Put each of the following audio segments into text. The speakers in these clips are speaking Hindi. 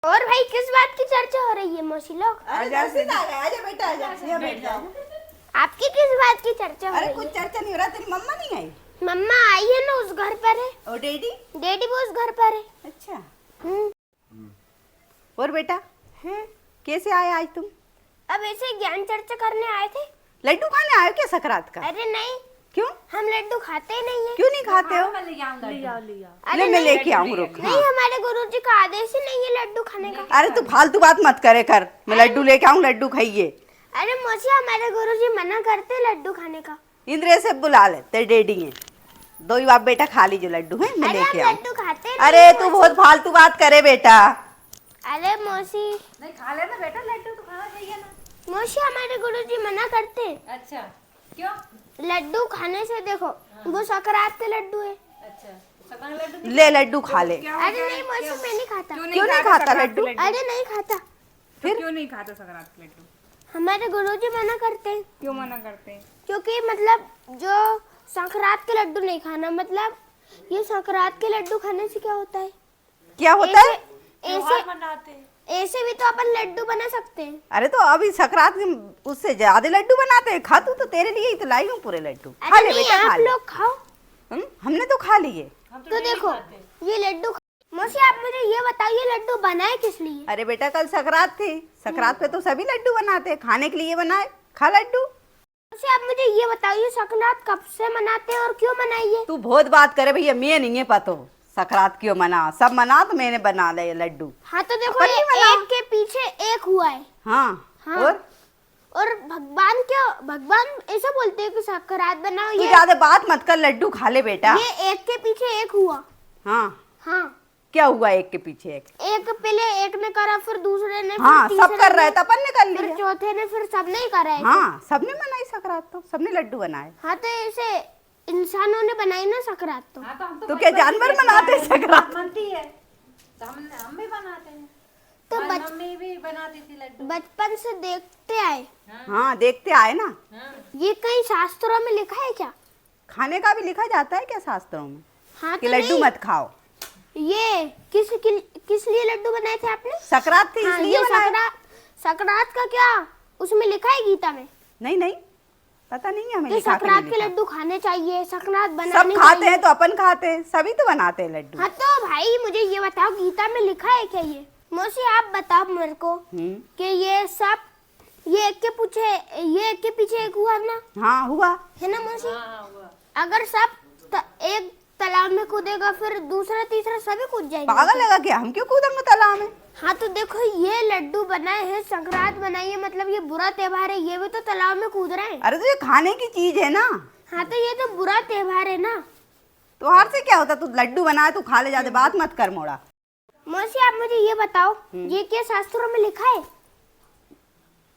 और भाई किस बात की चर्चा हो रही है मौसी लोग? आजा बेटा आजा बैठ जाओ। आपकी किस बात की चर्चा हो अरे रही कुछ है? चर्चा नहीं हो रहा, तेरी मम्मा नहीं आई? मम्मा आई है ना, उस घर पर है। और डैडी? डैडी भी उस घर पर है। अच्छा। हम्म। और बेटा कैसे आए आज तुम? अब ऐसे ज्ञान चर्चा करने आए थे। लड्डू खाने आए हो क्या सकरात का? अरे नहीं, क्यों हम लड्डू खाते ही नहीं है। क्यों नहीं खाते हो? अरे मैं नहीं, लेके आऊँ, रुक। नहीं हमारे गुरुजी का आदेश ही नहीं है लड्डू खाने का। अरे तू फालतू बात मत करे कर, मैं लड्डू लेके आऊँ, लड्डू खाइए। अरे मौसी हमारे गुरुजी मना करते हैं लड्डू खाने का। इंद्र से बुला ले, तेरे डैडी है। दो ही बाप बेटा खा लीजिए लड्डू है, मैं अरे लेके हम आऊँ। लड्डू खाते हैं अरे तू बहुत फालतू बात करे बेटा। अरे मौसी, नहीं खा लेना बेटा, लड्डू तो खाना चाहिए ना। मौसी हमारे गुरुजी मना करते हैं। अच्छा क्यों? लड्डू खाने से देखो वो सकरात के लड्डू है। अच्छा सकरात लड्डू ले लड्डू खा ले। अरे नहीं मौसी, मैं नहीं खाता। क्यों नहीं खाता लड्डू? अरे नहीं खाता, फिर क्यों नहीं खाता सकरात के लड्डू? हमारे गुरुजी मना करते हैं। क्यों मना करते हैं? क्योंकि मतलब जो संक्रांत के लड्डू नहीं खाना, मतलब ये संक्रांत के लड्डू खाने से क्या होता है? क्या होता है? ऐसे मनाते हैं। ऐसे भी तो अपन लड्डू बना सकते हैं। अरे तो अभी सकरात में उससे ज्यादा लड्डू बनाते हैं। खा तू, तो तेरे लिए ही तो लाई हूँ पूरे लड्डू। खा अरे ले नहीं, बेटा, खा आप ले। लोग खाओ। हमने तो खा लिए। तो देखो ये लड्डू मौसी, आप मुझे ये बताइए लड्डू बनाए किस लिए? अरे बेटा कल सकरात थी, सकरात पे तो सभी लड्डू बनाते हैं, खाने के लिए बनाए, खा लड्डू। मौसी आप मुझे ये बताइए संक्रांत कब से मनाते हैं और क्यों मनाइए? तू बहुत बात करे भैया, मैं नहीं है पता सकरात क्यों मना। सब मना तो मैंने बना ले लड्डू। हाँ तो देखो अपन ये नहीं मनाओ। एक के पीछे एक हुआ है। हाँ, हाँ। और भगवान ऐसा बोलते हैं कि सकरात बनाओ। तू ये ज्यादा बात मत कर, लड्डू खा ले बेटा। ये एक के पीछे एक हुआ। हाँ, हाँ, क्या हुआ एक के पीछे एक? एक पहले एक ने करा, फिर दूसरे ने, हाँ, फिर सब तीसरे कर रहे ने, थे, अपन ने कर फिर लिया। चौथे ने, फिर सबने ही करा है। हाँ, सबने मनाई सकरात, तो सबने लड्डू बनाए। हाँ तो ऐसे इंसानों ने बनाई ना सकरात तो। हाँ तो हम तो क्या जानवर मनाते हैं सकरात? बनती है तो हम भी बनाते हैं। तो हमारी मम्मी भी बनाती थी लड्डू। बचपन से देखते आए। हाँ, देखते आए ना। हाँ ये कहीं शास्त्रों में लिखा है क्या? खाने का भी लिखा जाता है क्या शास्त्रों में हाँ कि तो लड्डू नहीं। मत खाओ? ये किस लिए लड्डू बनाए थे आपने? सकरात थी हाँ, इसलिए ये बनाए। सकरात का क्या उसमें लिखा है गीता में? नहीं, पता नहीं है हमें, तो लिखा कि सकरात नहीं के लिखा। लड्डू खाने चाहिए, सकरात सब बनाने खाते चाहिए। हैं तो अपन खाते हैं, सभी तो बनाते हैं लड्डू। हाँ तो भाई मुझे ये बताओ गीता में लिखा है क्या ये? मौसी आप बताओ मेरे को कि ये सब ये एक के पीछे एक हुआ ना, हाँ, हुआ। है ना मौसी? हाँ हुआ। अगर एक तालाब में कूदेगा फिर दूसरा तीसरा सभी कूद जाएंगे। पागल लगा क्या? हम क्यों कूदेंगे तालाब में? हाँ तो देखो ये लड्डू बनाए हैं, संक्रांत बनाई है, मतलब ये बुरा त्योहार है, ये भी तो तालाब में कूद रहे हैं। अरे तो ये खाने की चीज है ना। हाँ तो ये तो बुरा त्योहार है ना। तो हार से क्या होता? तू लड्डू बनाए तू खा ले, ज्यादा बात मत कर मोड़ा। मौसी आप मुझे ये बताओ ये क्या शास्त्रों में लिखा है?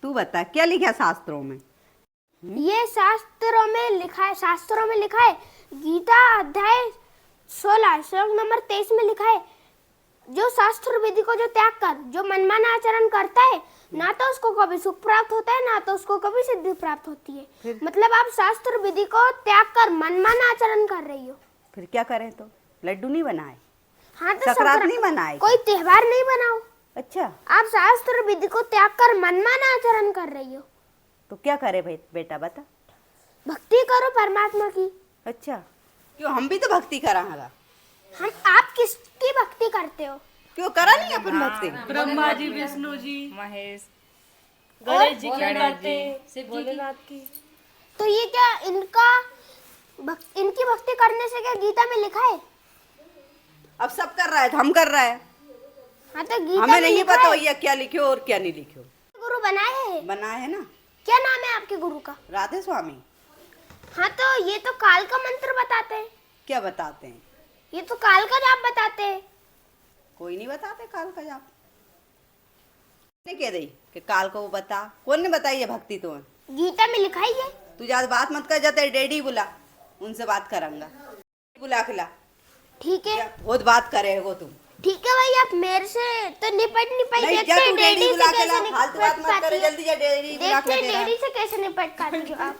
तू बता क्या लिखा शास्त्रों में? ये शास्त्रों में लिखा है गीता अध्याय 16 श्लोक नंबर 23 में लिखा है, जो शास्त्र विधि को जो त्याग कर जो मनमाना आचरण करता है ना तो उसको कभी सुख प्राप्त होता है ना तो उसको कभी सिद्धि प्राप्त होती है। मतलब आप शास्त्र विधि को त्याग कर मनमाना आचरण कर रही हो। फिर क्या करें? तो लड्डू नहीं बनाए, हाँ तो सकरात नहीं बनाए। कोई त्योहार नहीं बनाओ, अच्छा, आप शास्त्र विधि को त्याग कर मनमाना आचरण कर रही हो। तो क्या करे भाई बेटा बता? भक्ति करो परमात्मा की। अच्छा, क्यों हम भी तो भक्ति करांगा? आप किसकी भक्ति करते हो? क्यों करा नहीं अपन भक्ति? ब्रह्मा जी, विष्णु जी, महेश, गणेश जी की करते, शिव जी की। तो ये क्या इनकी भक्ति करने से क्या गीता में लिखा है? अब सब कर रहा है तो हम कर रहे हैं। हाँ तो गीता हमें में नहीं लिखा पता है। भैया क्या लिखो और क्या नहीं लिखो। गुरु बनाए हैं। बना है ना, क्या नाम है आपके गुरु का? राधे स्वामी। हाँ तो ये तो काल का मंत्र बताते हैं। क्या बताते हैं? ये तो काल का जाप बताते हैं। कोई नहीं बताते काल का जाप। ने कह रही कि काल को वो बता, कौन ने बताई है भक्ति? तो गीता में लिखा ही है। तू ज्यादा बात मत कर, जाते डैडी बुला, उनसे बात करूंगा। बुला खिला, ठीक है, बहुत बात करे हो तुम। ठीक है भाई आप मेरे से तो निपट नहीं पाई। नहीं, देखते जा हैं तू डैडी डैडी से बुला के कैसे ला, फालतू बात निपट मत करे, पाती है। जल्दी जा डैडी बुला देखते के हैं दे रहा। डैडी से कैसे निपट पाती हो आप।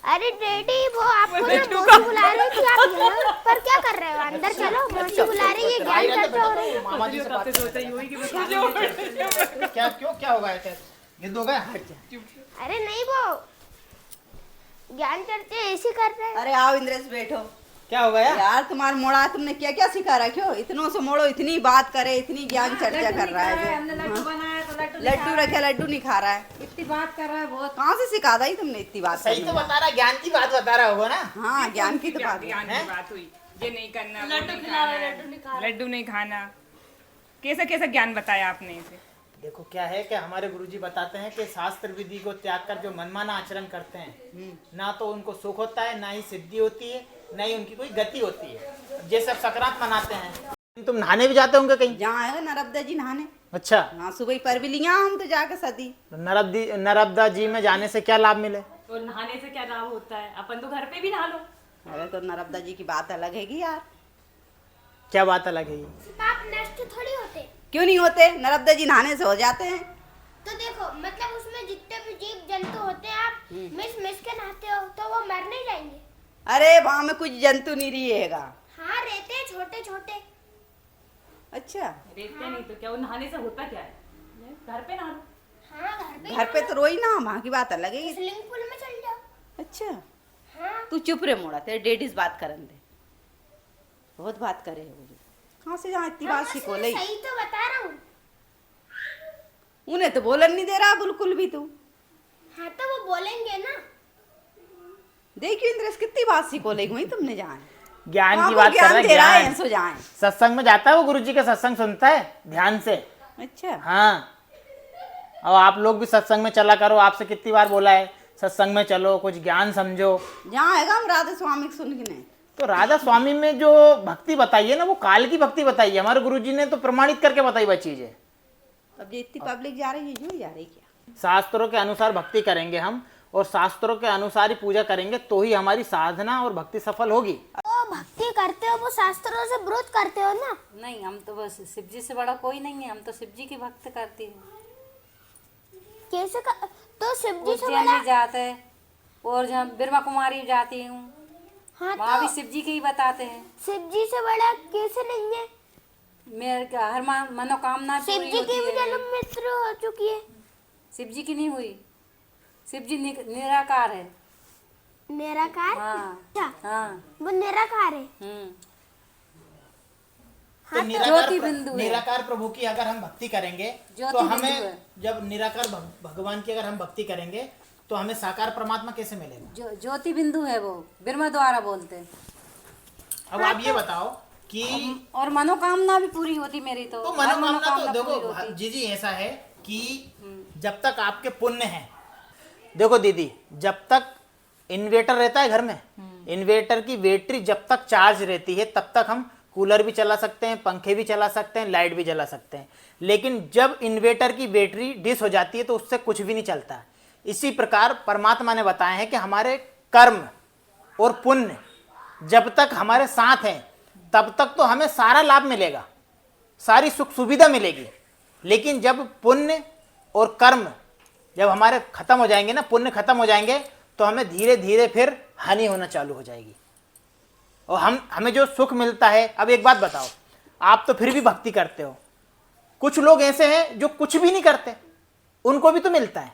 अरे डैडी वो आपको ना मौसी बुला रही थी, आप यहाँ पर क्या कर रहे हो? अंदर चलो, मौसी बुला रही है, ज्ञान चर्चा हो रही है। मामा जी से बात क्या क्यों क्या होगा ऐसे गिद्ध हो गया हट जा। अरे नहीं, वो ज्ञान चर्चा ऐसी कर रहे हैं। अरे आओ इंद्रेश बैठो। क्या हो गया यार तुम्हारा मोड़ा तुमने क्या क्या सिखा रखे हो? इतनों से मोड़ो, इतनी बात करे, इतनी ज्ञान चर्चा कर रहा है। हमने लड्डू बनाया तो लड्डू रखे, लड्डू नहीं खा रहा है। इतनी बात कर रहा है बहुत। कहाँ से सिखा दी तुमने इतनी बात? सही तो बता रहा ज्ञान की बात बता रहा होगा ना। हाँ ज्ञान की तो बात है। ज्ञान की बात हुई, ये नहीं करना, लड्डू खिलाओ, लड्डू नहीं खा। लड्डू नहीं खाना। कैसा कैसा ज्ञान बताया आपने इसे? देखो क्या है कि हमारे गुरुजी बताते हैं कि शास्त्र विधि को त्याग कर जो मनमाना आचरण करते हैं ना तो उनको सुख होता है, ना ही सिद्धि होती है, ना ही उनकी कोई गति होती है। ये सब संक्रांत मनाते हैं। तुम नहाने भी जाते होंगे कहीं? जहाँ आएगा नर्मदा जी नहाने। अच्छा, हाँ सुबह ही पर भी लिया हम तो जाकर सदी। नर्मदा जी में जाने से क्या लाभ मिले? और नहाने से क्या लाभ होता है? अपन तो घर पे भी नहा लो। अरे तो नर्मदा जी की बात अलग है यार। क्या बात अलग है ये? पाप नष्ट थोड़ी होते। क्यों नहीं होते? नर्मदा जी नहाने से हो जाते हैं। तो देखो, मतलब उसमें जितने भी जीव जंतु होते हैं, आप मिस के नहाते हो तो वो मर नहीं जाएंगे? अरे वहाँ में कुछ जंतु नहीं रहेगा। हाँ रहते हैं, छोटे छोटे। अच्छा, देखते नहीं तो क्या वो नहाने से होता क्या है? घर पे नहा लो। हाँ घर पे तो रोई ना, वहाँ की बात अलग है। स्विमिंग पूल में चल जाओ। अच्छा, हाँ तू चुप रे मोड़ा, तेरे डेडीज बात करन दे। बहुत बात करे है वो। कहाँ से जहाँ इतनी बात सीखो ले? सही तो बता रहा हूँ। उन्हें तो बोलन नहीं दे रहा बिल्कुल भी तू। हाँ तो वो बोलेंगे ना। देखियो इंद्रेश कितनी बात सीखो ले वही तुमने जहाँ ज्ञान की बात कर रहा है। दे रहा है ज्ञान ऐसो जहाँ। सत्संग में जाता है वो, गुरुजी के सत्संग सुनता है ध्यान से। अच्छा, हाँ, और आप लोग भी सत्संग में चला करो। आपसे कितनी बार बोला है सत्संग में चलो, कुछ ज्ञान समझो। जहाँ आएगा हम राधा स्वामी को सुन के नहीं। तो राधा स्वामी में जो भक्ति बताई है ना, वो काल की भक्ति बताई है। हमारे गुरुजी ने तो प्रमाणित करके बताई वह चीज है। अब ये इतनी पब्लिक जा रही है, जो जा रही क्या? शास्त्रों के अनुसार भक्ति करेंगे हम, और शास्त्रों के अनुसार ही पूजा करेंगे, तो ही हमारी साधना और भक्ति सफल होगी। तो भक्ति करते हो वो शास्त्रों से विरोध करते हो ना? नहीं, हम तो बस शिव जी से बड़ा कोई नहीं है। हम तो शिव जी की भक्त करती हूँ। कैसे तो शिव जी से उज्जैन बड़ा। भी जाते हैं और जहाँ ब्रह्मा कुमारी जाती हूँ, हाँ वहाँ भी तो शिव जी के ही बताते हैं। शिव जी से बड़ा कैसे नहीं है? मेरे का हर मनोकामना शिव पूरी जी की होती भी है। जन्म मृत्यु हो चुकी है। शिव जी की नहीं हुई। शिव जी निराकार है। निराकार? हाँ अच्छा, हाँ। वो निराकार है। तो ज्योति बिंदु है। निराकार प्रभु की अगर हम भक्ति करेंगे ज्योति तो बिंदु हमें, है। जब निराकार भगवान की अगर हम भक्ति करेंगे तो हमें साकार परमात्मा कैसे मिलेगा? ज्योति बिंदु है वो, ब्रह्मा द्वारा बोलते हैं। अब आप ये बताओ कि और मनोकामना भी पूरी होती मेरी तो। तो हर मनोकामना तो पूरी देखो होती। जी जी, ऐसा है कि जब तक आपके पुण्य हैं, देखो दीदी, जब तक इन्वर्टर रहता है घर में, इन्वर्टर की बैटरी जब तक चार्ज रहती है तब तक हम कूलर भी चला सकते हैं, पंखे भी चला सकते हैं, लाइट भी जला सकते हैं। लेकिन जब इन्वर्टर की बैटरी डिस हो जाती है तो उससे कुछ भी नहीं चलता। इसी प्रकार परमात्मा ने बताया है कि हमारे कर्म और पुण्य जब तक हमारे साथ हैं तब तक तो हमें सारा लाभ मिलेगा, सारी सुख सुविधा मिलेगी। लेकिन जब पुण्य और कर्म जब हमारे खत्म हो जाएंगे ना, पुण्य खत्म हो जाएंगे, तो हमें धीरे धीरे फिर हानि होना चालू हो जाएगी। और हमें जो सुख मिलता है, अब एक बात बताओ, आप तो फिर भी भक्ति करते हो, कुछ लोग ऐसे हैं जो कुछ भी नहीं करते, उनको भी तो मिलता है।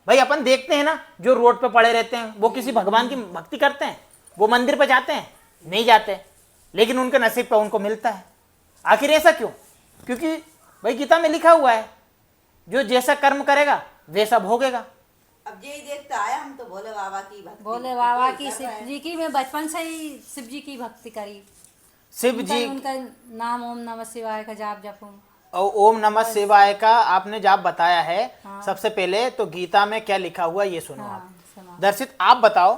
भाई अपन देखते हैं ना, जो रोड पे पड़े रहते हैं वो किसी भगवान की भक्ति करते हैं? वो मंदिर पे जाते हैं? नहीं जाते, लेकिन उनके नसीब पे उनको मिलता है। आखिर ऐसा क्यों? क्योंकि भाई गीता में लिखा हुआ है, जो जैसा कर्म करेगा वैसा भोगेगा। अब यही देखता आया हम तो भोले बाबा की भक्ति। भोले बाबा की, शिव जी की। मैं बचपन से ही शिव जी की भक्ति करी। शिव जी उनका नाम ओम नमः शिवाय का जाप जपूं। और ओम नमः शिवाय का आपने जाप बताया है। सबसे पहले तो गीता में क्या लिखा हुआ ये सुनो आप। सुना। दर्शित आप बताओ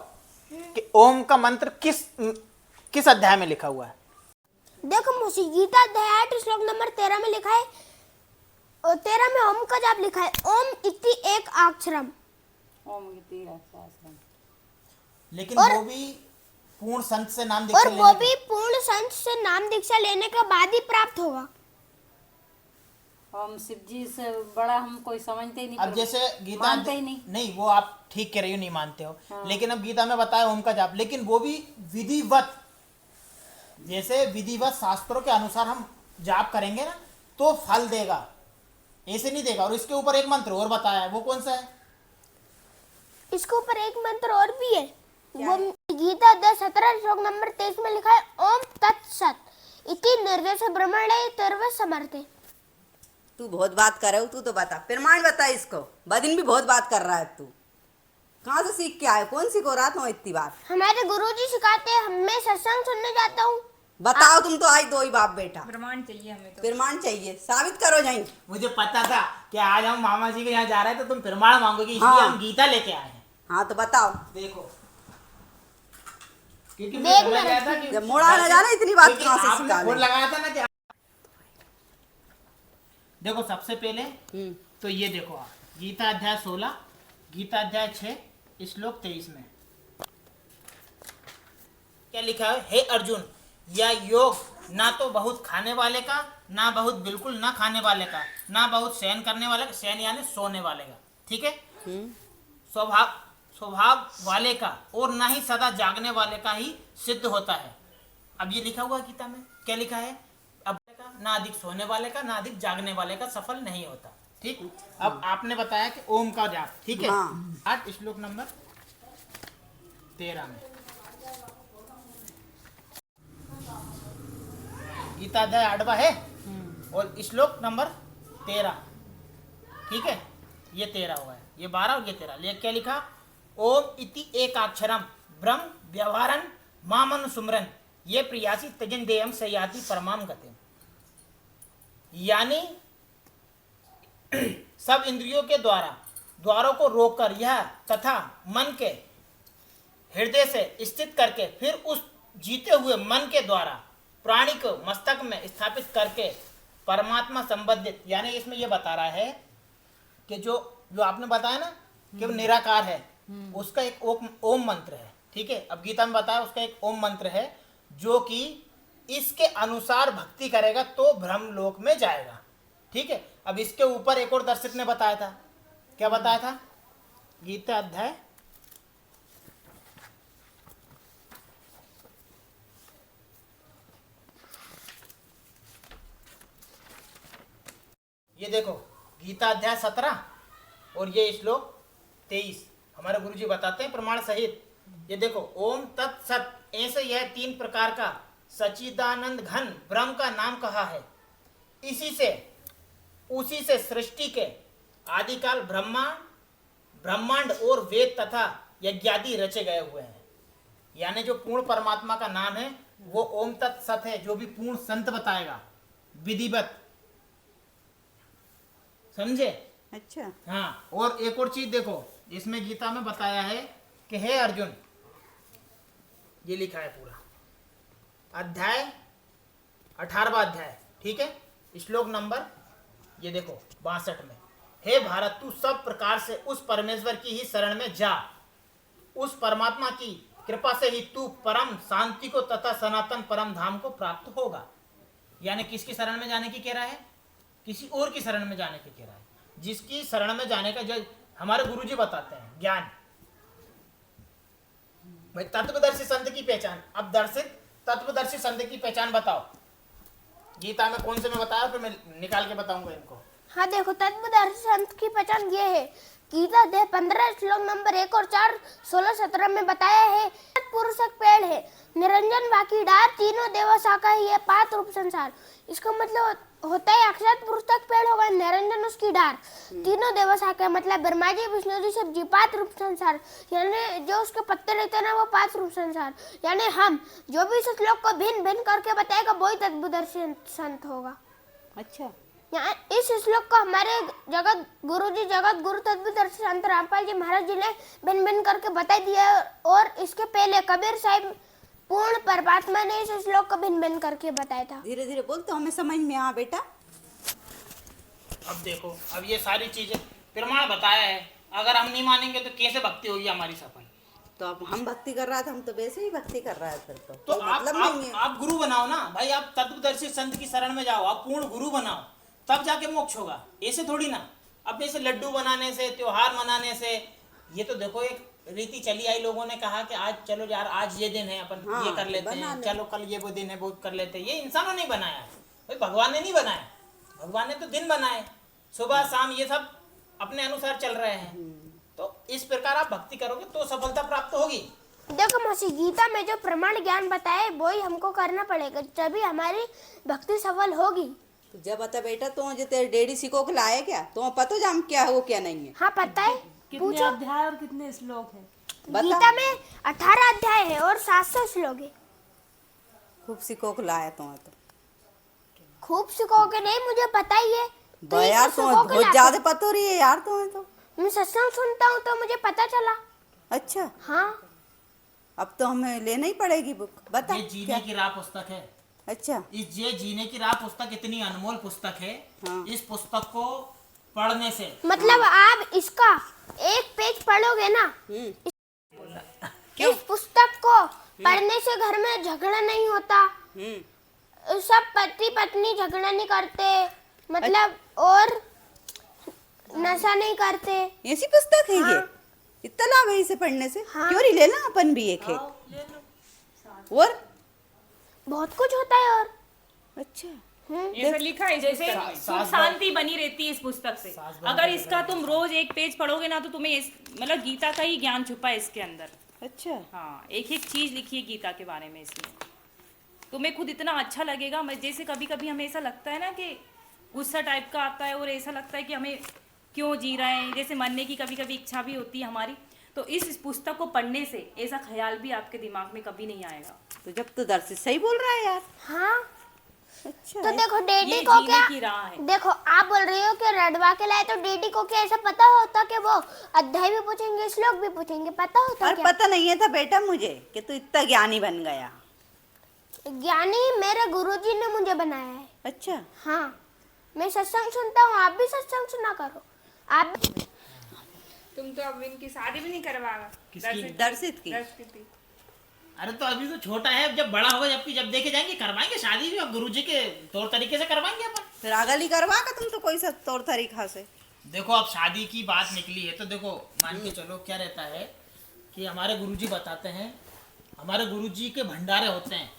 कि ओम का मंत्र किस अध्याय में लिखा हुआ है? देखो मुझे गीता अध्याय 8 श्लोक नंबर 13 में लिखा है, और 13 में ओम का जाप लिखा है, ओम इति एक अक्षरम। ओम इति सहस्रम। लेकिन वो भी पूर्ण संत से नाम दीक्षा और लेने वो के- भी पूर्ण संत से नाम दीक्षा लेने के बाद ही प्राप्त होगा। हम शिव जी से बड़ा हम कोई समझते ही नहीं, अब जैसे गीता मानते ही नहीं। वो आप ठीक कह रही हो, नहीं मानते हो, लेकिन अब गीता में बताया ओम का जाप, लेकिन वो भी विधिवत, जैसे विधिवत शास्त्रों के अनुसार हम जाप करेंगे ना तो फल देगा, ऐसे नहीं देगा। और इसके ऊपर एक मंत्र और बताया है, वो कौन सा है? इसके ऊपर एक मंत्र और भी है, वो गीता 10:17 श्लोक नंबर 23 में लिखा है, ओम तत्सत इति निर्देश ब्रह्मणे सर्व समर्थे। तू बहुत बात कर रहे हो, तू तो बता, प्रमाण बता इसको। बदिन भी बहुत बात कर रहा है तू, कहाँ से सीख के आए, कौन सिखो रहा था इतनी बात? हमारे गुरुजी सिखाते हैं, मैं सत्संग सुनने जाता हूँ। बताओ, तुम तो आज दो ही बाप बेटा, प्रमाण चाहिए हमें तो। प्रमाण चाहिए, साबित करो जाई। मुझे पता था कि आज हम मामा जी के यहाँ जा रहे हैं तो तुम प्रमाण मांगोगी, इसलिए हाँ। हम गीता लेके आए हैं। हाँ तो बताओ। देखो, क्योंकि देख समझ मैं गया था कि जब मोड़ा न जाना इतनी बात क्योंकि कहाँ से आपने सिखा फोन ले। लगाया था ना कि देखो सबसे पहले तो ये देखो आप, गीता अध्याय 16, गीता अध्याय 6 श्लोक 23 में क्या लिखा है? हे अर्जुन, यह योग ना तो बहुत खाने वाले का, ना बहुत बिल्कुल ना खाने वाले का, ना बहुत शयन करने वाले का, शयन यानी सोने वाले का, ठीक है, स्वभाव वाले का, और ना ही सदा जागने वाले का ही सिद्ध होता है। अब ये लिखा हुआ गीता में, क्या लिखा है? अब ना अधिक सोने वाले का, ना अधिक जागने वाले का सफल नहीं होता, ठीक। अब आपने बताया कि ओम का जाप, ठीक है। हाँ। आज श्लोक नंबर 13 में गीता अध्याय 8वां है और श्लोक नंबर 13, ठीक है, ये 13 हुआ है, ये 12 और ये 13। ये क्या लिखा? ओम इति एकाक्षरम ब्रह्म व्यवहारन मामन सुमरन ये प्रियासी तजन देयम सयाति परमाम गति। यानी सब इंद्रियों के द्वारों को रोककर यह तथा मन के हृदय से स्थित करके फिर उस जीते हुए मन के द्वारा प्राणी को मस्तक में स्थापित करके परमात्मा संबंधित, यानी इसमें यह बता रहा है कि जो आपने बताया ना कि वो निराकार है, उसका एक ओम मंत्र है, ठीक है। अब गीता में बताया उसका एक ओम मंत्र है जो कि इसके अनुसार भक्ति करेगा तो ब्रह्मलोक में जाएगा, ठीक है। अब इसके ऊपर एक और दर्शित ने बताया था, क्या बताया था? गीता अध्याय 17 और ये श्लोक 23 हमारे गुरुजी बताते हैं प्रमाण सहित। ये देखो, ओम तत्सत, ऐसे यह 3 प्रकार का सच्चिदानंद घन ब्रह्म का नाम कहा है। उसी से सृष्टि के आदिकाल ब्रह्मांड और वेद तथा यज्ञादि रचे गए हुए हैं। यानी जो पूर्ण परमात्मा का नाम है वो ओम तत्सत है, जो भी पूर्ण संत बताएगा विधिवत, समझे? अच्छा। हाँ, और एक और चीज देखो, इसमें गीता में बताया है कि हे अर्जुन, ये लिखा है पूरा अध्याय 18वां अध्याय, ठीक है, श्लोक नंबर ये देखो 62 में, हे भारत, तू सब प्रकार से उस परमेश्वर की ही शरण में जा, उस परमात्मा की कृपा से ही तू परम शांति को तथा सनातन परम धाम को प्राप्त होगा। यानी किसकी शरण में जाने की कह रहा है? किसी और की शरण में जाने की कह रहा है, जिसकी शरण में जाने का जो हमारे गुरुजी बताते हैं ज्ञान। भाई तत्वदर्शी संत की पहचान, अब दर्शित तत्वदर्शी संत की पहचान बताओ, गीता में कौन से में बताया, फिर मैं निकाल के बताऊंगा इनको। हाँ देखो, तत्वदर्शी संत की पहचान ये है, गीता अध्याय 15 श्लोक नंबर 1 और 4, 16, 17 में बताया है, पुरुष एक पेड़ है, निरंजन बाकी डार, तीनों देवा शाखा ही है, 5 रूप संसार। इसका मतलब होता है अक्षत पुरुष तक पेड़ होगा, निरंजन उसकी डार, तीनों देवा शाखा, मतलब ब्रह्मा जी, विष्णु जी, शिव जी, 5 रूप संसार। यानी जो उसके पत्ते रहते हैं ना वो 5 रूप संसार। यानी हम जो भी इस श्लोक को भिन्न भिन्न करके बताएगा वही तत्वदर्शी संत होगा। अच्छा, यहाँ इस श्लोक को हमारे जगत गुरु तत्वदर्शी संत रामपाल जी महाराज जी ने भिन्न भिन्न करके बता दिया है, और इसके पहले कबीर साहिब पूर्ण परमात्मा ने इस श्लोक को भिन्न भिन्न करके बताया था। धीरे धीरे बोल तो हमें समझ में आ बेटा। अब देखो, अब ये सारी चीजें प्रमाण बताया है, अगर हम नहीं मानेंगे तो कैसे भक्ति होगी हमारी सफल? तो अब हम भक्ति कर रहा था, हम तो वैसे ही भक्ति कर रहा है, फिर तो तो कोई मतलब नहीं है। आप गुरु बनाओ ना भाई, आप तत्वदर्शी संत की शरण में जाओ, आप पूर्ण गुरु बनाओ, तब जाके मोक्ष होगा। ऐसे थोड़ी ना, अब जैसे लड्डू बनाने से, त्योहार मनाने से, ये तो देखो एक रीति चली आई, लोगों ने कहा कि आज चलो यार आज ये दिन है, अपन हाँ, ये कर लेते बना हैं, ले। चलो कल ये वो दिन है वो कर लेते हैं। ये इंसानों ने बनाया है भाई, भगवान ने नहीं बनाया। भगवान ने तो दिन बनाए, सुबह शाम ये सब अपने अनुसार चल रहे हैं। तो इस प्रकार आप भक्ति करोगे तो सफलता प्राप्त होगी। देखो मौसी, गीता में जो प्रमाण ज्ञान बताए वो ही हमको करना पड़ेगा, तभी हमारी भक्ति सफल होगी। तो जब बता बेटा तो जो तेरे डैडी सिको के लाए क्या, तो पता जाम क्या है वो क्या नहीं है। हाँ पता है, कितने पूछो। अध्याय और कितने श्लोक हैं? बता। गीता में 18 अध्याय है और 700 श्लोक है। खूब सिको के लाया तो खूब सिखोगे नहीं, मुझे पता ही है। तो ये यार सब तो सिखो के बहुत लाते ज्यादा पता हो रही है यार तो मैं सत्संग सुनता हूँ तो मुझे पता चला। अच्छा, हाँ अब तो हमें लेना ही पड़ेगी बुक। बता ये जीने क्या? की राह पुस्तक है। अच्छा, ये जीने की राह पुस्तक इतनी अनमोल पुस्तक है। हाँ। इस पुस्तक को पढ़ने से मतलब आप इसका एक पेज पढ़ोगे ना, क्यों? इस पुस्तक को पढ़ने से घर में झगड़ा नहीं होता, सब पति पत्नी झगड़ा नहीं करते, मतलब और नशा नहीं करते। ऐसी पुस्तक है ये? हाँ। इतना लाभ है इसे पढ़ने से? हाँ। क्यों नहीं लेना अपन भी एक है? और बहुत कुछ होता है और अच्छा, ऐसा लिखा है जैसे जैसे सुख शांति बनी रहती है इस पुस्तक से। अगर इसका तुम रोज एक पेज पढ़ोगे ना तो तुम्हें मतलब गीता का ही ज्ञान छुपा है इसके अंदर। अच्छा, हाँ, एक एक चीज लिखी है गीता के बारे में इसमें। तुम्हें खुद इतना अच्छा लगेगा। मैं जैसे कभी कभी हमें ऐसा लगता है ना कि गुस्सा टाइप का आता है और ऐसा लगता है कि हमें क्यों जी रहे हैं, जैसे मरने की कभी कभी इच्छा भी होती है हमारी, तो इस पुस्तक को पढ़ने से ऐसा ख्याल भी आपके दिमाग में कभी नहीं आएगा। तो जब तो दर्शित सही बोल रहा है यार। हाँ। अच्छा, तो देखो डैडी ये को जीने क्या, की राह है। देखो आप बोल रही हो कि रडवा के लाए, तो डैडी को क्या ऐसा पता होता कि वो अध्याय भी पूछेंगे श्लोक भी पूछेंगे, पता होता और क्या? पता नहीं है था बेटा मुझे कि तू इतना ज्ञानी बन गया। ज्ञानी मेरे गुरुजी ने मुझे बनाया है। अच्छा, हाँ, मैं सत्संग सुनता हूँ, आप भी सत्संग सुना करो। आप तुम तो अब इनकी शादी भी नहीं करवाओगे। किसकी? दर्शित की। दर्शित की। अरे तो अभी तो छोटा है, जब बड़ा होगा जब देखे जाएंगे करवाएंगे शादी भी। अब गुरुजी के तौर तरीके से करवाएंगे अपन। फिर अगली करवा का तुम तो कोई सा तौर तरीका से। देखो अब शादी की बात निकली है तो देखो मान के चलो क्या रहता है कि हमारे गुरुजी बताते हैं, हमारे गुरुजी के भंडारे होते हैं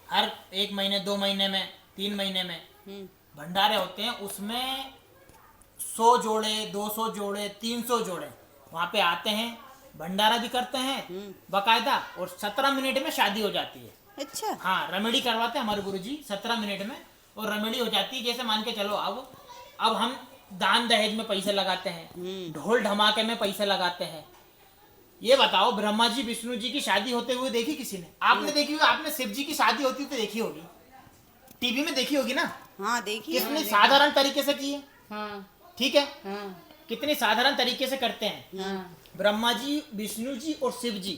हर 1 महीने 2 महीने में 3 महीने में भंडारे होते हैं। उसमें 100 जोड़े 200 जोड़े 300 जोड़े वहाँ पे आते हैं, भंडारा भी करते हैं बकायदा, और 17 मिनट में शादी हो जाती है। अच्छा, हाँ, रमेडी करवाते हैं हमारे गुरुजी 17 मिनट में, और रमेडी हो जाती है। जैसे मान के चलो अब हम दान दहेज में पैसे लगाते हैं, ढोल धमाके में पैसे लगाते हैं। ये बताओ ब्रह्मा जी विष्णु जी की शादी होते हुए देखी किसी ने? आपने देखी होगी, आपने शिव जी की शादी होती तो देखी होगी, टीवी में देखी होगी ना। हाँ देखिए। कितनी साधारण तरीके से की है। हाँ, ठीक है, हाँ, कितनी साधारण तरीके से करते हैं। हाँ, ब्रह्मा जी विष्णु जी और शिव जी,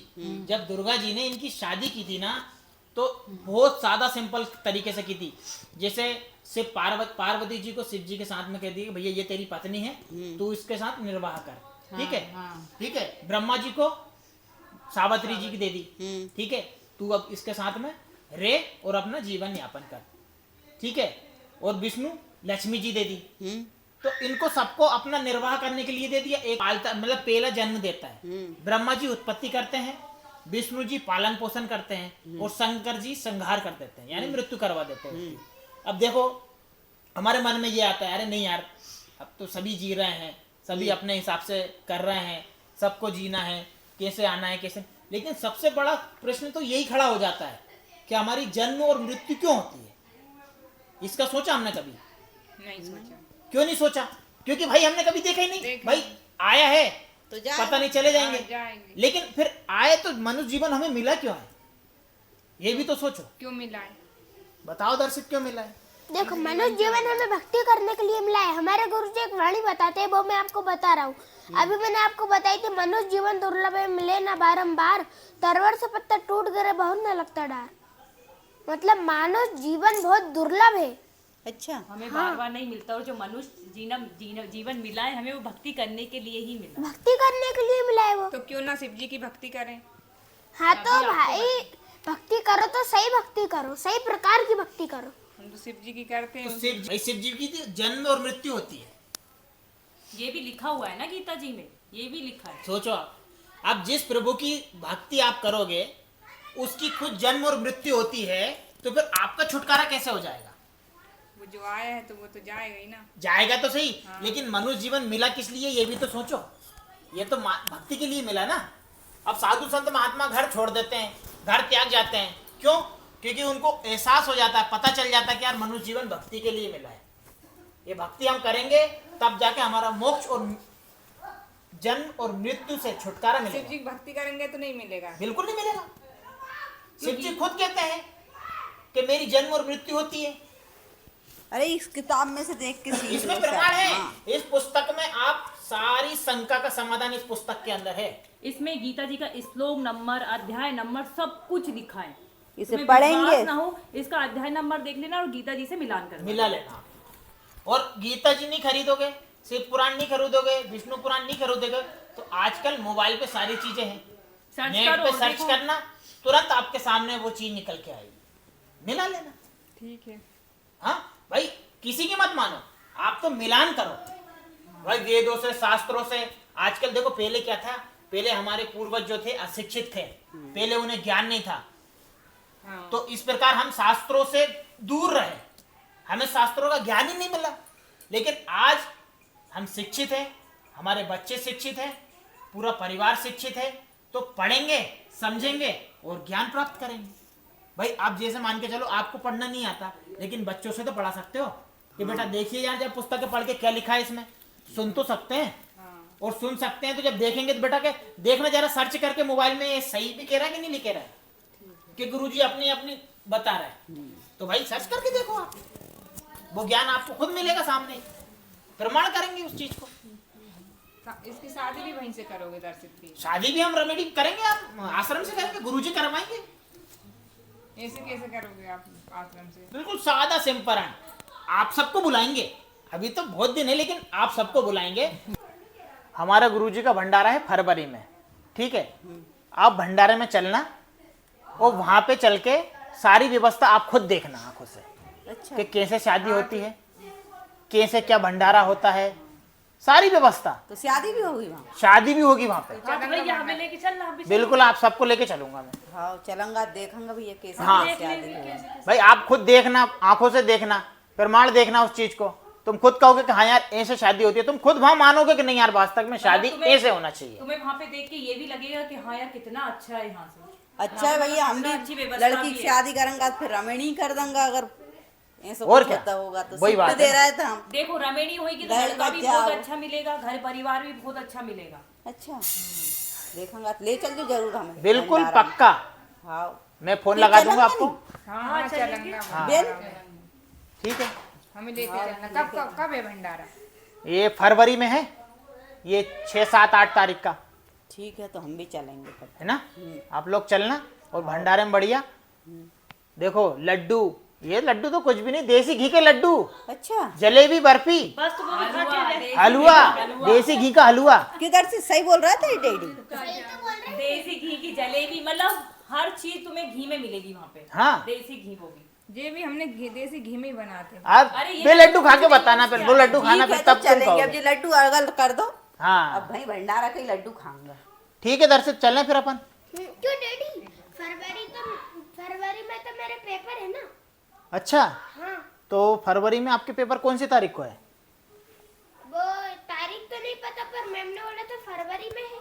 जब दुर्गा जी ने इनकी शादी की थी ना तो बहुत सादा सिंपल तरीके से की थी। जैसे शिव पार्वती जी को शिव जी के साथ में कह दिया भैया ये तेरी पत्नी है, तू इसके साथ निर्वाह कर। ठीक है, ठीक है। ब्रह्मा जी को सावित्री जी की दे दी, ठीक है, तू अब इसके साथ में रे और अपना जीवन यापन कर। ठीक है, और विष्णु लक्ष्मी जी दे दी। तो इनको सबको अपना निर्वाह करने के लिए दे दिया। एक पालता मतलब पहला जन्म देता है, ब्रह्मा जी उत्पत्ति करते हैं, विष्णु जी पालन पोषण करते हैं, और शंकर जी संहार कर देते हैं, यानी मृत्यु करवा देते हैं उसकी। अब देखो हमारे मन में ये आता है अरे नहीं यार, अब तो सभी जी रहे हैं, सभी अपने हिसाब से कर रहे हैं, सबको जीना है, कैसे आना है कैसे। लेकिन सबसे बड़ा प्रश्न तो यही खड़ा हो जाता है कि हमारी जन्म और मृत्यु क्यों होती है। इसका सोचा हमने कभी? नहीं सोचा। क्यों नहीं सोचा? क्योंकि भाई हमने कभी देखा ही नहीं। देखा भाई आया है तो जा पता नहीं चले जाएंगे, जाएंगे। लेकिन फिर आए तो मनुष्य जीवन हमें मिला क्यों है, ये भी तो सोचो। क्यों मिला है? बताओ दर्शित क्यों मिला है? देखो मनुष्य जीवन हमें भक्ति करने के लिए मिला है। हमारे गुरु जी एक वाणी बताते हैं, वो मैं आपको बता रहा हूँ। अभी मैंने आपको बताई थी, मनुष्य जीवन दुर्लभ है, मिले ना बारंबार, तरवर से पत्ता टूट गए बहुत न लगता डार। मतलब मानव जीवन बहुत दुर्लभ है। अच्छा, हमें बार बार नहीं मिलता, और जो मनुष्य जीवन मिला है हमें वो भक्ति करने के लिए ही मिला। भक्ति करने के लिए मिला है वो। तो क्यों ना शिव जी की भक्ति करें? हाँ तो भाई भक्ति करो तो सही भक्ति करो, सही प्रकार की भक्ति करो। हम तो शिव जी की करते तो हैं। शिव जी की जन्म और मृत्यु होती है। ये भी लिखा हुआ है ना गीता जी में, ये भी लिखा है। सोचो आप जिस प्रभु की भक्ति आप करोगे उसकी खुद जन्म और मृत्यु होती है, तो फिर आपका छुटकारा कैसे हो जाएगा? वो जो आया है तो वो तो जाएगा ही ना। जाएगा तो सही, लेकिन मनुष्य जीवन मिला किस लिए ये भी तो सोचो। ये तो भक्ति के लिए मिला ना। अब साधु संत महात्मा घर छोड़ देते हैं, घर त्याग जाते हैं, क्यों? क्योंकि उनको एहसास हो जाता है, पता चल जाता है कि यार मनुष्य जीवन भक्ति के लिए मिला है। ये भक्ति हम करेंगे तब जाके हमारा मोक्ष और जन्म और मृत्यु से छुटकारा शिव जी मिलेगा। की भक्ति करेंगे तो नहीं मिलेगा। बिल्कुल नहीं मिलेगा। शिव जी खुद कहते हैं कि मेरी जन्म और मृत्यु होती है। अरे इस किताब में से देख के सीख इसमें लो प्रमाण सब। है। हाँ। इस पुस्तक में आप सारी शंका का समाधान इस पुस्तक के अंदर है। इसमें गीता जी का श्लोक नंबर, अध्याय नंबर सब कुछ लिखा है। इसे इसमें पढ़ेंगे। विश्वास ना हो, इसका अध्याय नंबर देख लेना और गीता जी से मिलान कर मिला लेना। और गीता जी नहीं खरीदोगे, शिव पुराण नहीं खरीदोगे, विष्णु पुराण नहीं खरीदोगे, तो आजकल मोबाइल पे सारी चीजें हैं। सर्च नेट करो पे और सर्च देखो। करना, तुरंत आपके सामने वो चीज निकल के आएगी। मिला लेना। ठीक है। हाँ भाई, किसी की मत मानो, आप तो मिलान करो भाई वेदों से, शास्त्रों से। आजकल देखो, पहले क्या था? पहले हमारे पूर्वज जो थे अशिक्षित थे, पहले उन्हें ज्ञान नहीं था। हाँ। तो इस प्रकार हम शास्त्रों से दूर रहे, हमें शास्त्रों का ज्ञान ही नहीं मिला। लेकिन आज हम शिक्षित हैं, हमारे बच्चे शिक्षित हैं, पूरा परिवार शिक्षित है, तो पढ़ेंगे, समझेंगे और ज्ञान प्राप्त करेंगे। भाई आप जैसे मान के चलो, आपको पढ़ना नहीं आता, लेकिन बच्चों से तो पढ़ा सकते हो कि बेटा देखिए यार, जब पुस्तकें पढ़ के क्या लिखा है इसमें। सुन तो सकते हैं और सुन सकते हैं, तो जब देखेंगे तो बेटा के देखना, जरा सर्च करके मोबाइल में ये सही भी कह रहा है कि नहीं लिख रहा है, कि गुरुजी अपनी अपनी बता रहा है। तो भाई सर्च करके देखो आप, वो ज्ञान आपको खुद मिलेगा सामने, प्रमाण करेंगे उस चीज को। इसकी शादी भी वहीं से करोगे दर्शित की? शादी भी हम रेमेडी करेंगे, आप आश्रम से करेंगे, गुरुजी करवाएंगे। ऐसे कैसे करोगे आप आश्रम से? बिल्कुल सादा सिंपल है। आप सबको बुलाएंगे, अभी तो बहुत दिन है, लेकिन आप सबको बुलाएंगे। हमारा गुरुजी का भंडारा है फरवरी में, ठीक है? आप भंडारे में चलना और वहां पे चल के सारी व्यवस्था आप खुद देखना आंखों से, अच्छा। कि कैसे शादी होती है, कैसे क्या भंडारा होता है, सारी व्यवस्था। तो शादी भी होगी वहाँ? शादी भी होगी वहां पे। हाँ, तो भैया हमें लेके चल रहा है। बिल्कुल, आप सबको लेके चलूंगा मैं। हाँ चलूंगा, देखूंगा भैया कैसे हाँ। शादी होगी। भाई आप खुद देखना, आंखों से देखना, प्रमाण देखना उस चीज को। तुम खुद कहोगे कि हाँ यार ऐसे शादी होती है, तुम खुद वहां मानोगे कि नहीं यार वास्तव में शादी ऐसे होना चाहिए। तुम्हें वहाँ पे देख के ये भी लगेगा कि हाँ यार कितना अच्छा है यहाँ से। अच्छा है भैया, हम अच्छी भी व्यवस्था लड़की भी की है। शादी करेंगे फिर रमणी कर दूंगा। अगर ऐसा और कुछ क्या? होता होगा तो वही सिर्फ बात दे है। रहे थे हम। देखो रमेणी होगी तो लड़का लड़का भी जाओ। बहुत अच्छा मिलेगा, घर परिवार भी बहुत अच्छा मिलेगा। अच्छा देखूंगा, ले चल जो जरूर हमें बिल्कुल भंडारा में। पक्का, हाँ मैं फोन तो लगा चलेंगे दूंगा आपको। हाँ हाँ चलेंगे। हाँ। बेल? ठीक है, हमें लेके चलना। कब है भंडारा? ये फरवरी में है, ये 6, 7, 8 तारीख का ठीक है, तो हम भी चलेंगे तब। है ना। आप लोग चलना और भंडारे में बढ़िया देखो लड्डू, ये लड्डू तो कुछ भी नहीं, देसी घी के लड्डू, अच्छा जलेबी, बर्फी, बस तो वो दिखा के हलवा, देसी घी का हलवा। किधर से सही बोल रहा था ये डैडी? देसी घी की जलेबी, मतलब हर चीज तुम्हें घी में मिलेगी वहाँ पे। हाँ। देसी घी होगी। ये भी हमने देसी घी में ही बनाते हैं। आप अरे ये वे लड्डू खा के बताना, फिर वो लड्डू खाना, ठीक फिर है, तो तब तुम चलेंगे। अब कहोगे। ये लड्डू अगल कर दो। हाँ अब भाई भंडारा के लड्डू खाऊंगा। ठीक है, दर्शक चलने फिर अपन। क्यों डैडी? फरवरी में तो मेरे पेपर है ना। अच्छा, हाँ, तो फरवरी में आपके पेपर कौन सी तारीख को है? वो तारीख तो नहीं पता, पर मैम ने बोला तो फरवरी में है।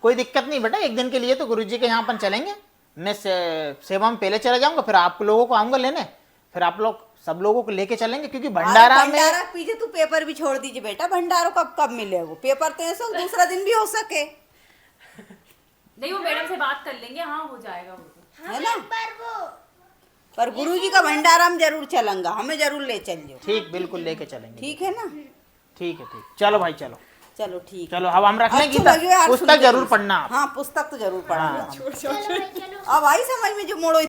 कोई दिक्कत नहीं बेटा, एक दिन के लिए तो गुरुजी के यहाँ अपन चलेंगे। मैं सेवा में पहले चला जाऊंगा, फिर आप लोगों को आऊंगा लेने, फिर आप लोग सब लोगों को लेके चलेंगे, क्योंकि भंडारा में भंडारा पीछे तू पेपर भी छोड़ दीजिए बेटा। भंडारों कब कब मिलेगा? पेपर तो ऐसा दूसरा दिन भी हो सके, नहीं वो मैडम से बात कर लेंगे, हाँ हो जाएगा वो तो। है ना? पर पर गुरुजी का भंडारा हम जरूर चलेंगे, हमें जरूर ले चलियो। ठीक, बिल्कुल लेके चलेंगे। ठीक है ना? ठीक है, ठीक, चलो भाई चलो। चलो ठीक। चलो अब हम रख लें अच्छी गीता, लगी यार, पुस्तक सुनते जरूर हुए। पढ़ना आप। हाँ पुस्तक तो जरूर पढ़ना। हाँ। चलो भाई चलो। अब आई समझ में जो मोड़ो